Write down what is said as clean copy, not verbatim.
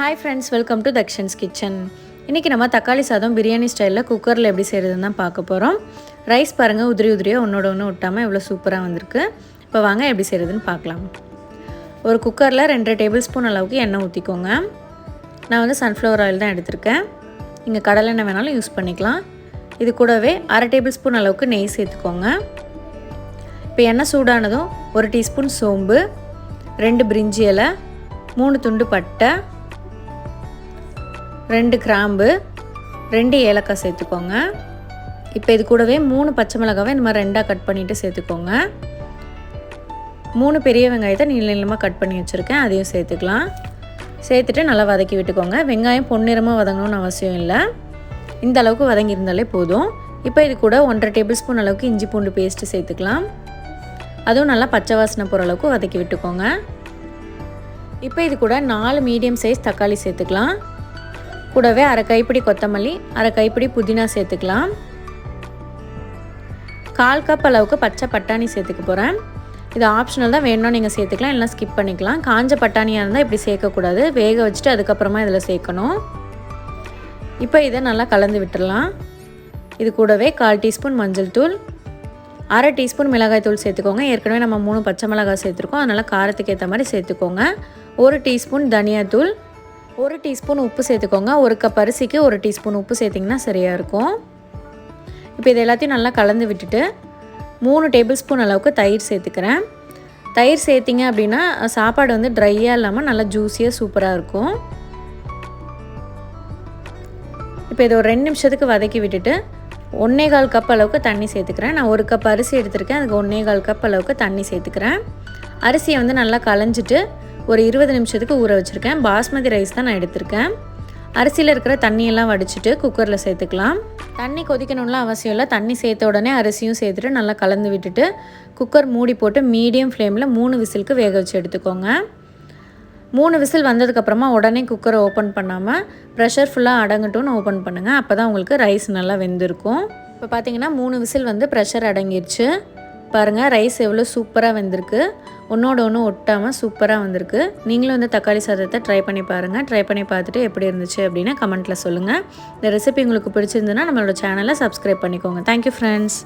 Hi friends, welcome to Dakshan's Kitchen. இன்றைக்கி நம்ம தக்காளி சாதம் பிரியாணி ஸ்டைலில் குக்கரில் எப்படி செய்கிறதுன்னு தான் பார்க்க போகிறோம். ரைஸ் பாருங்கள், உதிரி உதிரியாக ஒன்றோட ஒன்று ஒட்டாமல் எவ்வளோ சூப்பராக வந்திருக்கு. இப்போ வாங்க எப்படி செய்கிறதுன்னு பார்க்கலாம். ஒரு குக்கரில் 2 டேபிள் ஸ்பூன் அளவுக்கு எண்ணெய் ஊற்றிக்கோங்க. நான் வந்து சன்ஃப்ளவர் ஆயில் தான் எடுத்திருக்கேன். இங்கே கடலெண்ணெய் வேணாலும் யூஸ் பண்ணிக்கலாம். இது கூடவே 1/2 டேபிள் ஸ்பூன் அளவுக்கு நெய் சேர்த்துக்கோங்க. இப்போ எண்ணெய் சூடானதும் 1 டீஸ்பூன் சோம்பு, 2 பிரிஞ்சி இலை, 3 துண்டு பட்டை, 2 கிராம்பு, 2 ஏலக்காய் சேர்த்துக்கோங்க. இப்போ இது கூடவே 3 பச்சை மிளகாவை இந்த மாதிரி 2ஆக கட் பண்ணிவிட்டு சேர்த்துக்கோங்க. 3 பெரிய வெங்காயத்தை நீளமாக கட் பண்ணி வச்சுருக்கேன், அதையும் சேர்த்துக்கலாம். சேர்த்துட்டு நல்லா வதக்கி விட்டுக்கோங்க. வெங்காயம் பொன்னிறமாக வதங்கணும்னு அவசியம் இல்லை, இந்த அளவுக்கு வதங்கியிருந்தாலே போதும். இப்போ இது கூட 1/2 டேபிள் ஸ்பூன் அளவுக்கு இஞ்சி பூண்டு பேஸ்ட்டு சேர்த்துக்கலாம். அதுவும் நல்லா பச்சை வாசனை போகிற அளவுக்கு வதக்கி விட்டுக்கோங்க. இப்போ இது கூட 4 மீடியம் சைஸ் தக்காளி சேர்த்துக்கலாம். கூடவே 1/2 கைப்பிடி கொத்தமல்லி, 1/2 கைப்பிடி புதினா சேர்த்துக்கலாம். 1/4 கப் அளவுக்கு பச்சை பட்டாணி சேர்த்துக்க போகிறேன். இது ஆப்ஷனல் தான், வேணும்னா நீங்கள் சேர்த்துக்கலாம், இல்லைனா ஸ்கிப் பண்ணிக்கலாம். காஞ்ச பட்டாணியாக இருந்தால் இப்படி சேர்க்கக்கூடாது, வேக வச்சுட்டு அதுக்கப்புறமா இதில் சேர்க்கணும். இப்போ இதை நல்லா கலந்து விட்டுடலாம். இது கூடவே 1/4 டீஸ்பூன் மஞ்சள் தூள், 1/2 டீஸ்பூன் மிளகாய் தூள் சேர்த்துக்கோங்க. ஏற்கனவே நம்ம 3 பச்சை மிளகாய் சேர்த்துருக்கோம், அதனால் காரத்துக்கு ஏற்ற மாதிரி சேர்த்துக்கோங்க. 1 டீஸ்பூன் தனியாத்தூள், 1 டீஸ்பூன் உப்பு சேர்த்துக்கோங்க. 1 கப் அரிசிக்கு 1 டீஸ்பூன் உப்பு சேர்த்திங்கன்னா சரியாக இருக்கும். இப்போ இது எல்லாத்தையும் நல்லா கலந்து விட்டுட்டு 3 டேபிள் ஸ்பூன் அளவுக்கு தயிர் சேர்த்துக்கிறேன். தயிர் சேர்த்திங்க அப்படின்னா சாப்பாடு வந்து ட்ரையாக இல்லாமல் நல்லா ஜூஸியாக சூப்பராக இருக்கும். இப்போ இதை ஒரு 2 நிமிஷத்துக்கு வதக்கி விட்டுட்டு 1/4 கப் அளவுக்கு தண்ணி சேர்த்துக்கிறேன். நான் 1 கப் அரிசி எடுத்திருக்கேன், அதுக்கு 1/4 கப் அளவுக்கு தண்ணி சேர்த்துக்கிறேன். அரிசியை வந்து நல்லா களைஞ்சிட்டு ஒரு 20 நிமிஷத்துக்கு ஊற வச்சுருக்கேன். பாஸ்மதி ரைஸ் தான் நான் எடுத்திருக்கேன். அரிசியில் இருக்கிற தண்ணியெல்லாம் வடிச்சிட்டு குக்கரில் சேர்த்துக்கலாம். தண்ணி கொதிக்கணும்லாம் அவசியம் இல்லை, தண்ணி சேர்த்த உடனே அரிசியும் சேர்த்துட்டு நல்லா கலந்து விட்டுட்டு குக்கர் மூடி போட்டு மீடியம் ஃப்ளேமில் 3 விசிலுக்கு வேக வச்சு எடுத்துக்கோங்க. 3 விசில் வந்ததுக்கப்புறமா உடனே குக்கரை ஓப்பன் பண்ணாமல் ப்ரெஷர் ஃபுல்லாக அடங்கட்டும்னு ஓப்பன் பண்ணுங்கள். அப்போ தான் உங்களுக்கு ரைஸ் நல்லா வெந்திருக்கும். இப்போ பார்த்தீங்கன்னா 3 விசில் வந்து ப்ரெஷர் அடங்கிடுச்சு. பாருங்கள், ரைஸ் எவ்வளோ சூப்பராக வெந்திருக்கு, ஒன்றோட ஒன்று ஒட்டாமல் சூப்பராக வந்திருக்கு. நீங்களும் வந்து தக்காளி சாதத்தை ட்ரை பண்ணி பாருங்கள். ட்ரை பண்ணி பார்த்துட்டு எப்படி இருந்துச்சு அப்படின்னு கமெண்ட்டில் சொல்லுங்கள். இந்த ரெசிபி உங்களுக்கு பிடிச்சிருந்துன்னா நம்மளோட சேனலை சப்ஸ்கிரைப் பண்ணிக்கோங்க. Thank you friends.